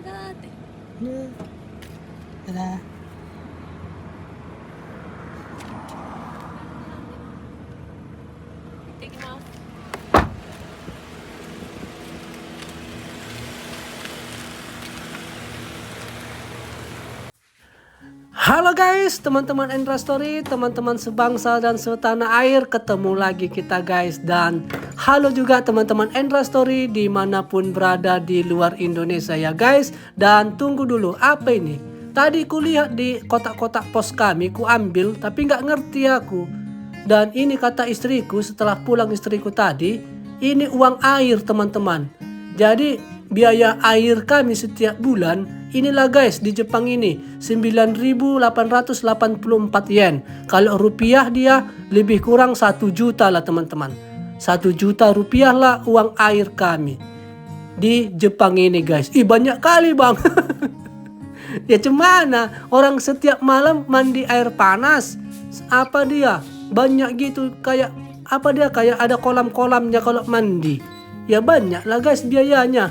Nah, dadah. Halo guys, teman-teman Endra Story, teman-teman sebangsa dan setanah air, ketemu lagi kita guys. Dan halo juga teman-teman Endra Story dimanapun berada di luar Indonesia ya guys. Dan tunggu dulu, apa ini? Tadi kulihat di kotak-kotak pos kami, ku ambil tapi nggak ngerti aku. Dan ini kata istriku setelah pulang istriku tadi, ini uang air teman-teman. Jadi biaya air kami setiap bulan, inilah guys di Jepang ini 9.884 yen. Kalau rupiah dia lebih kurang 1 juta lah teman-teman. 1 juta rupiah lah uang air kami di Jepang ini guys. Ih banyak kali bang. Ya cemana orang setiap malam mandi air panas. Apa dia banyak gitu, kayak apa dia, kayak ada kolam-kolamnya kalau mandi. Ya banyak lah guys biayanya.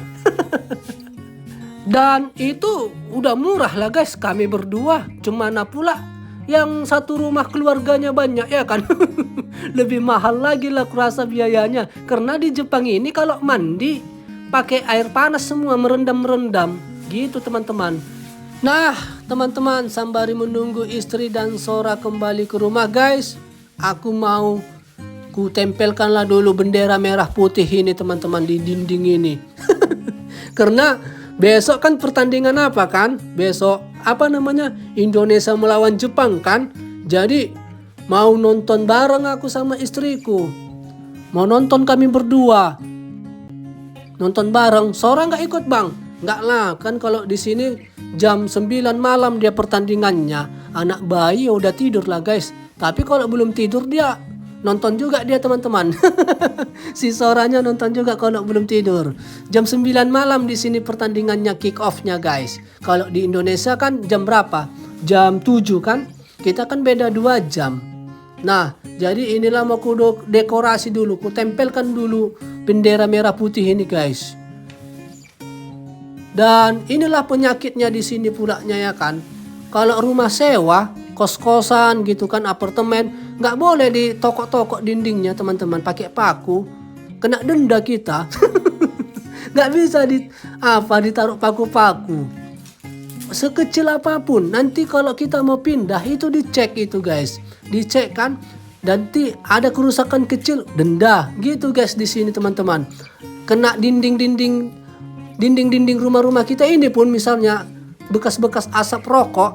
Dan itu udah murah lah guys, kami berdua. Cumana pula yang satu rumah keluarganya banyak ya kan. Lebih mahal lagi lah kurasa biayanya. Karena di Jepang ini kalau mandi pakai air panas semua, merendam-merendam gitu teman-teman. Nah teman-teman, sembari menunggu istri dan Sora kembali ke rumah guys, aku mau ku tempelkanlah dulu bendera merah putih ini teman-teman di dinding ini. Karena besok kan pertandingan apa kan? Besok apa namanya? Indonesia melawan Jepang kan? Jadi mau nonton bareng aku sama istriku. Mau nonton kami berdua. Nonton bareng. Sora nggak ikut bang? Nggak lah, kan kalau di sini jam 9 malam dia pertandingannya. Anak bayi ya udah tidur lah guys. Tapi kalau belum tidur dia nonton juga dia teman-teman. Si Soranya nonton juga kalau belum tidur. Jam 9 malam di sini pertandingannya, kick off-nya guys. Kalau di Indonesia kan jam berapa? Jam 7 kan? Kita kan beda 2 jam. Nah, jadi inilah mau ku dekorasi dulu, ku tempelkan dulu bendera merah putih ini guys. Dan inilah penyakitnya di sini pulanya ya kan. Kalau rumah sewa, kos-kosan gitu kan, apartemen, nggak boleh di tokok-tokok dindingnya teman-teman, pakai paku, kena denda kita. Nggak bisa ditaruh paku-paku. Sekecil apapun, nanti kalau kita mau pindah itu dicek itu guys, dicek kan, nanti ada kerusakan kecil denda gitu guys di sini teman-teman. Kena dinding-dinding rumah-rumah kita ini pun misalnya bekas-bekas asap rokok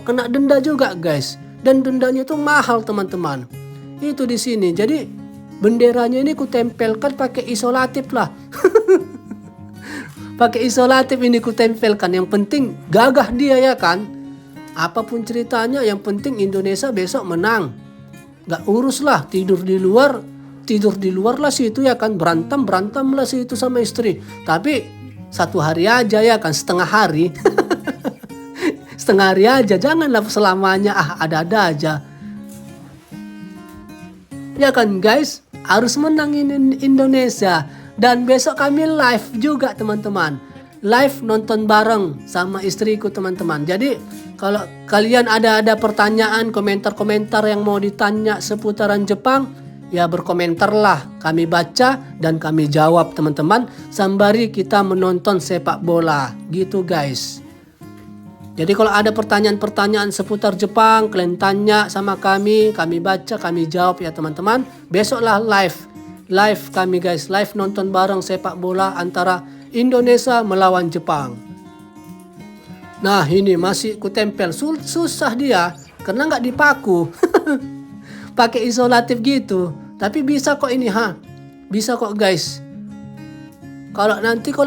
kena denda juga guys. Dan dendanya itu mahal teman-teman. Itu di sini. Jadi benderanya ini ku tempelkan pakai isolatif lah. Pakai isolatif ini ku tempelkan. Yang penting gagah dia ya kan. Apapun ceritanya yang penting Indonesia besok menang. Gak urus lah tidur di luar lah situ ya kan. Berantem lah situ sama istri. Tapi 1 hari aja ya kan, setengah hari. Setengah hari aja, janganlah selamanya ada-ada aja. Ya kan guys, harus menang Indonesia. Dan besok kami live juga teman-teman. Live nonton bareng sama istriku teman-teman. Jadi kalau kalian ada pertanyaan, komentar-komentar yang mau ditanya seputaran Jepang, ya berkomentarlah, kami baca dan kami jawab teman-teman. Sembari kita menonton sepak bola gitu guys. Jadi kalau ada pertanyaan-pertanyaan seputar Jepang, kalian tanya sama kami baca, kami jawab ya teman-teman. Besoklah live kami guys, live nonton bareng sepak bola antara Indonesia melawan Jepang. Nah ini masih ku tempel, susah dia karena nggak dipaku. Pakai isolatif gitu, tapi bisa kok ini bisa kok guys. Kalau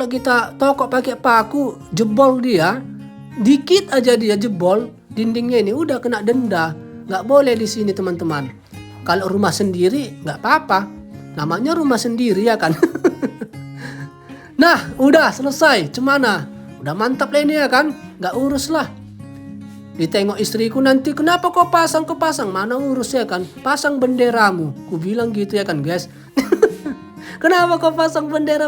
kita tokok pakai paku, jebol dia. Dikit aja dia jebol dindingnya ini udah kena denda. Nggak boleh di sini teman-teman. Kalau rumah sendiri nggak apa-apa, namanya rumah sendiri ya kan. Nah udah selesai, cemana udah mantap lah ini ya kan, nggak urus lah. Ditengok istriku nanti, kenapa kau pasang, mana urus ya kan, pasang benderamu, ku bilang gitu ya kan guys. Kenapa kau pasang bendera?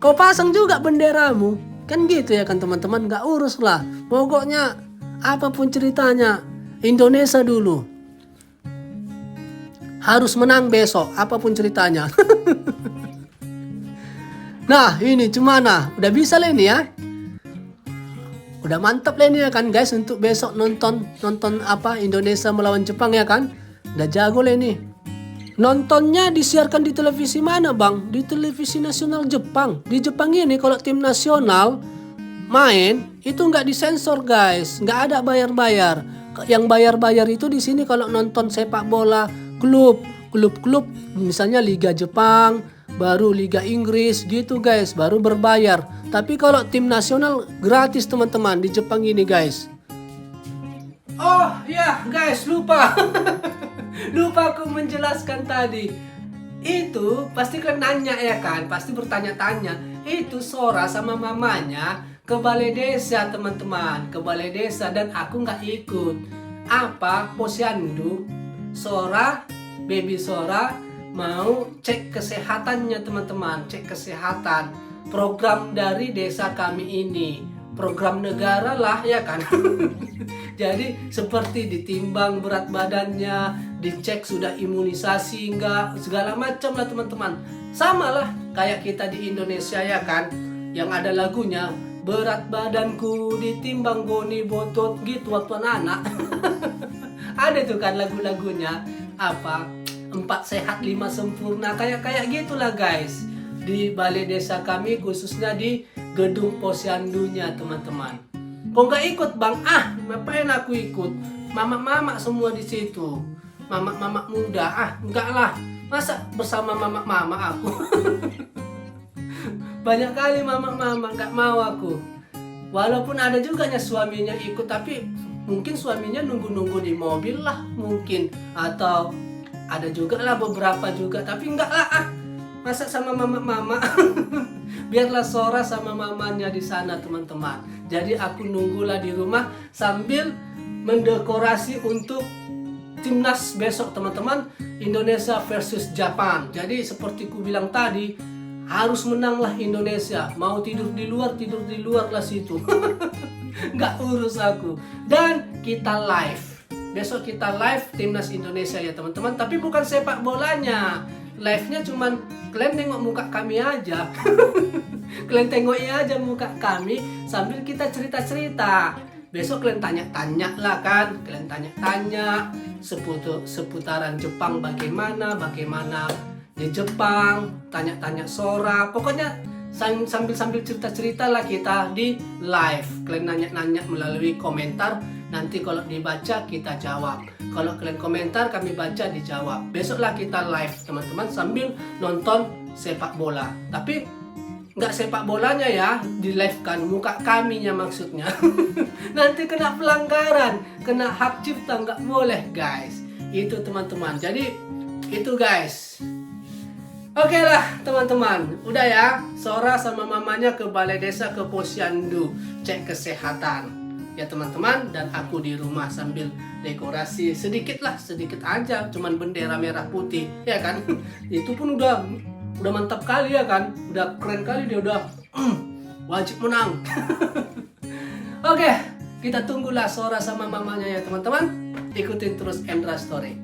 Kau pasang juga benderamu. Kan gitu ya kan teman-teman, nggak urus lah. Pokoknya apapun ceritanya, Indonesia dulu. Harus menang besok, apapun ceritanya. Nah ini gimana? Udah bisa lah ini ya? Udah mantap lah ini ya kan guys, untuk besok nonton apa Indonesia melawan Jepang ya kan? Udah jago lah ini. Nontonnya disiarkan di televisi mana bang? Di televisi nasional Jepang. Di Jepang ini kalau tim nasional main itu nggak disensor guys, nggak ada bayar-bayar. Yang bayar-bayar itu di sini kalau nonton sepak bola klub misalnya Liga Jepang, baru Liga Inggris gitu guys, baru berbayar. Tapi kalau tim nasional gratis teman-teman di Jepang ini guys. Oh ya guys, lupa. Lupa aku menjelaskan tadi. Itu pasti kalian nanya ya kan, pasti bertanya-tanya. Itu Sora sama mamanya ke balai desa teman-teman, ke balai desa, dan aku nggak ikut. Apa posyandu baby Sora mau cek kesehatannya teman-teman, cek kesehatan. Program dari desa kami ini, program negara lah ya kan. Jadi seperti ditimbang berat badannya, dicek sudah imunisasi enggak, segala macam lah teman-teman. Sama lah kayak kita di Indonesia ya kan, yang ada lagunya berat badanku ditimbang goni botot gitu waktu anak. Ada tuh kan lagu-lagunya apa 4 sehat 5 sempurna, kayak gitulah guys. Di balai desa kami khususnya di gedung posyandunya teman-teman. Kok nggak ikut bang? Ngapain aku ikut? Mama-mama semua di situ, mama-mama muda. Enggak lah, masa bersama mama-mama aku. Banyak kali mama-mama, nggak mau aku. Walaupun ada juga suaminya ikut, tapi mungkin suaminya nunggu-nunggu di mobil lah mungkin, atau ada juga lah beberapa juga, tapi enggak lah masa sama mama-mama. Biarlah Sora sama mamanya di sana teman-teman. Jadi aku nunggulah di rumah sambil mendekorasi untuk timnas besok teman-teman, Indonesia versus Jepang. Jadi seperti ku bilang tadi, harus menanglah Indonesia. Mau tidur di luar lah situ. Nggak urus aku. Dan kita live. Besok kita live timnas Indonesia ya teman-teman. Tapi bukan sepak bolanya. Live-nya cuman kalian tengok muka kami aja. Kalian tengoknya aja muka kami sambil kita cerita-cerita. Besok kalian tanya-tanya lah kan. Kalian tanya-tanya seputaran Jepang bagaimana di Jepang, tanya-tanya Sora. Pokoknya sambil cerita-cerita lah kita di live. Kalian nanya-nanya melalui komentar. Nanti kalau dibaca kita jawab. Kalau kalian komentar kami baca dijawab. Besoklah kita live teman-teman sambil nonton sepak bola. Tapi nggak sepak bolanya ya, di live kan muka kaminya maksudnya. Nanti kena pelanggaran, kena hak cipta, nggak boleh guys. Itu teman-teman. Jadi itu guys. Oke lah teman-teman, udah ya. Sora sama mamanya ke balai desa, ke posyandu, cek kesehatan ya teman-teman. Dan aku di rumah sambil dekorasi sedikit aja, cuman bendera merah putih ya kan. Itu pun udah mantap kali ya kan, udah keren kali dia, udah wajib menang. Oke, kita tunggulah Sora sama mamanya ya teman-teman. Ikutin terus Endra Story.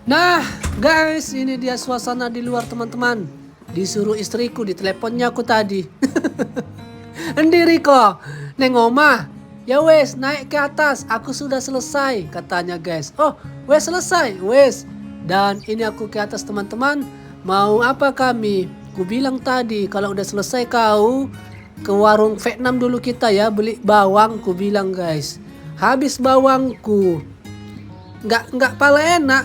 Nah guys, ini dia suasana di luar teman-teman. Disuruh istriku, di teleponnya aku tadi. Endiri kok, neng oma. Ya wes, naik ke atas, aku sudah selesai, katanya guys. Oh, wes selesai, wes. Dan ini aku ke atas teman-teman. Mau apa kami? Ku bilang tadi, kalau udah selesai kau ke warung Vietnam dulu kita ya, beli bawang, ku bilang guys. Habis bawangku. Nggak pala enak,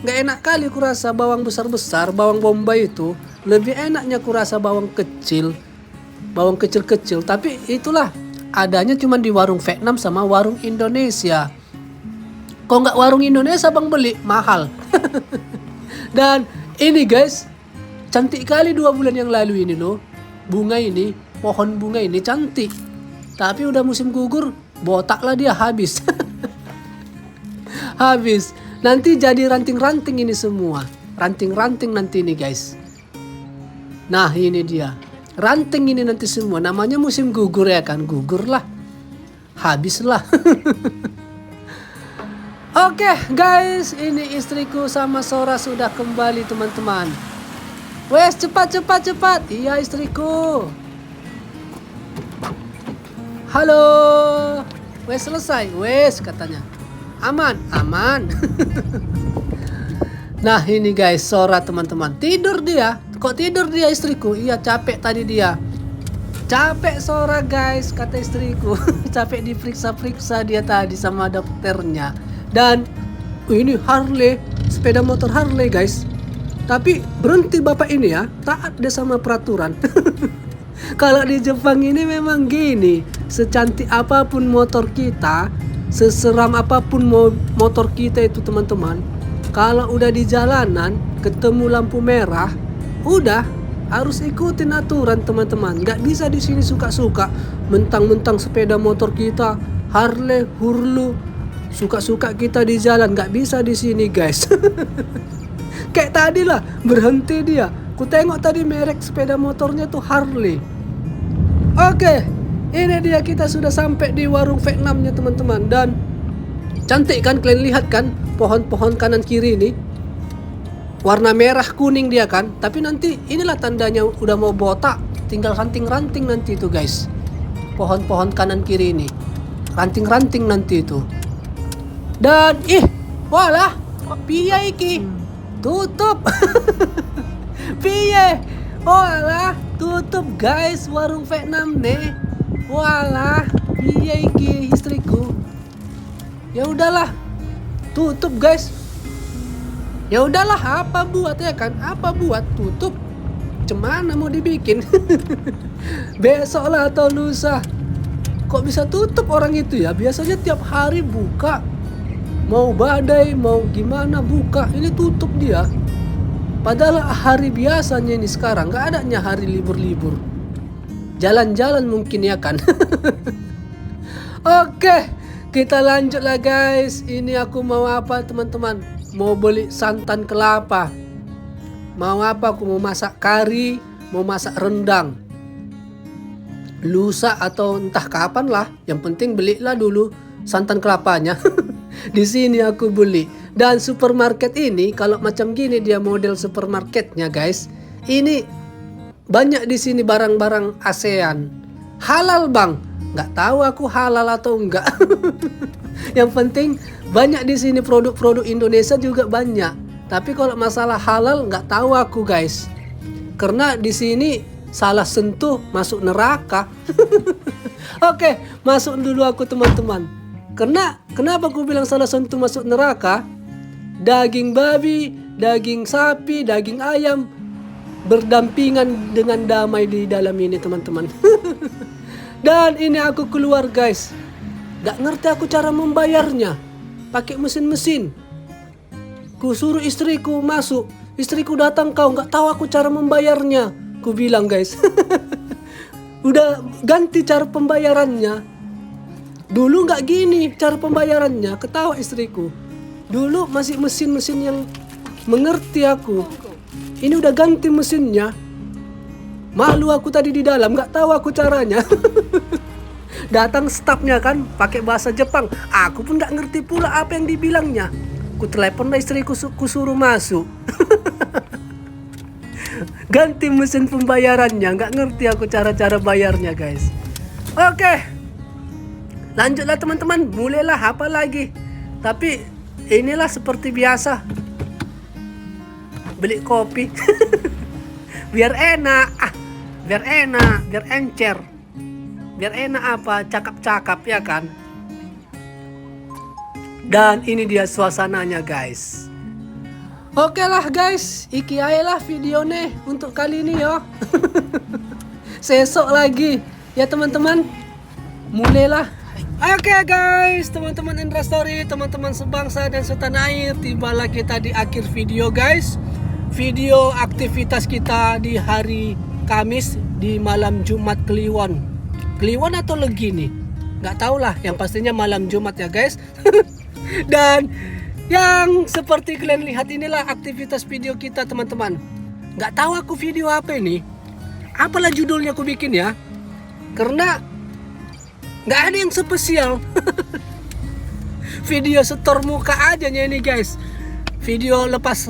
nggak enak kali kurasa bawang besar-besar, bawang bombay itu. Lebih enaknya kurasa bawang kecil Tapi itulah, adanya cuma di warung Vietnam sama warung Indonesia. Kok nggak warung Indonesia bang beli, mahal. Dan ini guys, cantik kali 2 bulan yang lalu ini loh. Bunga ini, pohon bunga ini cantik. Tapi udah musim gugur, botaklah dia, habis. Habis. Nanti jadi ranting-ranting ini semua. Ranting-ranting nanti ini guys. Nah ini dia, ranting ini nanti semua, namanya musim gugur ya kan, gugur lah, habislah. Oke guys, ini istriku sama Sora sudah kembali teman-teman. Wes cepat. Iya istriku. Halo. Wes selesai. Wes katanya. Aman. Nah ini guys, Sora teman-teman. Tidur dia. Kok tidur dia istriku? Iya capek tadi dia. Capek Sora guys, kata istriku. Capek diperiksa-periksa dia tadi sama dokternya. Dan ini Harley, sepeda motor Harley guys. Tapi berhenti bapak ini ya, taat dia sama peraturan. Kalau di Jepang ini memang gini, secantik apapun motor kita, seseram apapun motor kita itu teman-teman, kalau udah di jalanan ketemu lampu merah, udah harus ikutin aturan teman-teman. Nggak bisa di sini suka-suka mentang-mentang sepeda motor kita Harley, Hurlu, suka-suka kita di jalan. Nggak bisa di sini guys. Kayak tadi lah berhenti dia. Ku tengok tadi merek sepeda motornya tuh Harley. Oke, ini dia kita sudah sampai di warung Vietnamnya teman-teman. Dan cantik kan, kalian lihat kan pohon-pohon kanan kiri ini. Warna merah kuning dia kan. Tapi nanti inilah tandanya udah mau botak. Tinggal ranting-ranting nanti itu guys. Pohon-pohon kanan kiri ini. Ranting-ranting nanti itu. Dan walah, piye iki? Tutup. Piye? Walah, tutup guys warung Vietnam nih. Walah, piye iki istriku? Ya udahlah. Tutup guys. Ya udahlah, apa buat ya kan? Apa buat tutup? Cemana mau dibikin? Besok lah atau lusa. Kok bisa tutup orang itu ya? Biasanya tiap hari buka. Mau badai, mau gimana buka. Ini tutup dia. Padahal hari biasanya ini sekarang gak adanya hari libur-libur. Jalan-jalan mungkin ya kan. Oke, kita lanjut lah guys. Ini aku mau apa teman-teman? Mau beli santan kelapa. Mau apa? Aku mau masak kari, mau masak rendang. Lusa atau entah kapan lah. Yang penting belilah dulu santan kelapanya. Di sini aku beli. Dan supermarket ini kalau macam gini dia model supermarketnya guys. Ini banyak di sini barang-barang ASEAN. Halal bang. Nggak tahu aku halal atau enggak. Yang penting banyak di sini produk-produk Indonesia juga banyak. Tapi kalau masalah halal nggak tahu aku guys. Karena di sini salah sentuh masuk neraka. Oke, masuk dulu aku teman-teman. Kenapa aku bilang salah sentuh masuk neraka? Daging babi, daging sapi, daging ayam berdampingan dengan damai di dalam ini teman-teman. Dan ini aku keluar guys. Gak ngerti aku cara membayarnya. Pakai mesin-mesin. Ku suruh istriku masuk. Istriku datang kau. Gak tahu aku cara membayarnya. Ku bilang guys. Udah ganti cara pembayarannya. Dulu gak gini cara pembayarannya. Ketawa istriku. Dulu masih mesin-mesin yang mengerti aku. Ini udah ganti mesinnya. Malu aku tadi di dalam. Gak tahu aku caranya. Datang stafnya kan pakai bahasa Jepang. Aku pun gak ngerti pula apa yang dibilangnya. Ku telepon istriku, ku suruh masuk. Ganti mesin pembayarannya. Gak ngerti aku cara-cara bayarnya guys. Oke, lanjutlah teman-teman. Mulailah apa lagi. Tapi inilah seperti biasa. Beli kopi. Biar enak. Biar enak. Biar encer. Biar enak apa, cakap-cakap ya kan. Dan ini dia suasananya guys. Oke lah guys, iki aja lah video nih untuk kali ini yo. Sesok lagi ya teman-teman. Mulailah. Oke guys, teman-teman Indra Story, teman-teman sebangsa dan setanah air, tibalah kita di akhir video guys. Video aktivitas kita di hari Kamis di malam Jumat Kliwon. Kliwon atau Legi nih, nggak tahu lah. Yang pastinya malam Jumat ya guys. Dan yang seperti kalian lihat inilah aktivitas video kita teman-teman. Nggak tahu aku video apa ini. Apalah judulnya aku bikin ya, karena nggak ada yang spesial. Video setor muka aja ini guys. Video lepas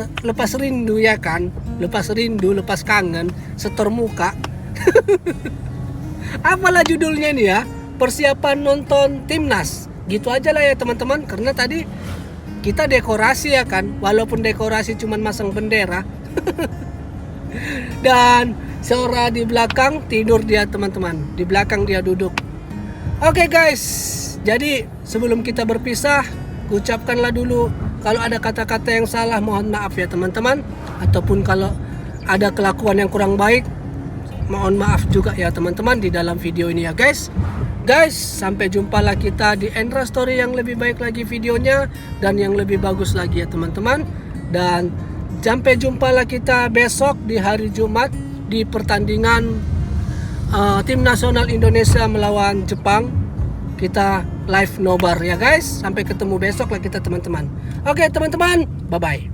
rindu ya kan, lepas rindu, lepas kangen, setor muka. Apalah judulnya ini ya, persiapan nonton timnas. Gitu aja lah ya teman-teman, karena tadi kita dekorasi ya kan, walaupun dekorasi cuman masang bendera. Dan Seora di belakang tidur dia teman-teman, di belakang dia duduk. Oke guys, jadi sebelum kita berpisah, ucapkanlah dulu kalau ada kata-kata yang salah, mohon maaf ya teman-teman. Ataupun kalau ada kelakuan yang kurang baik, mohon maaf juga ya teman-teman di dalam video ini ya guys. Guys, sampai jumpa lah kita di Endra Story yang lebih baik lagi videonya dan yang lebih bagus lagi ya teman-teman. Dan sampai jumpa lah kita besok di hari Jumat di pertandingan tim nasional Indonesia melawan Jepang. Kita live nobar ya guys. Sampai ketemu besok lah kita teman-teman. Oke teman-teman, bye-bye.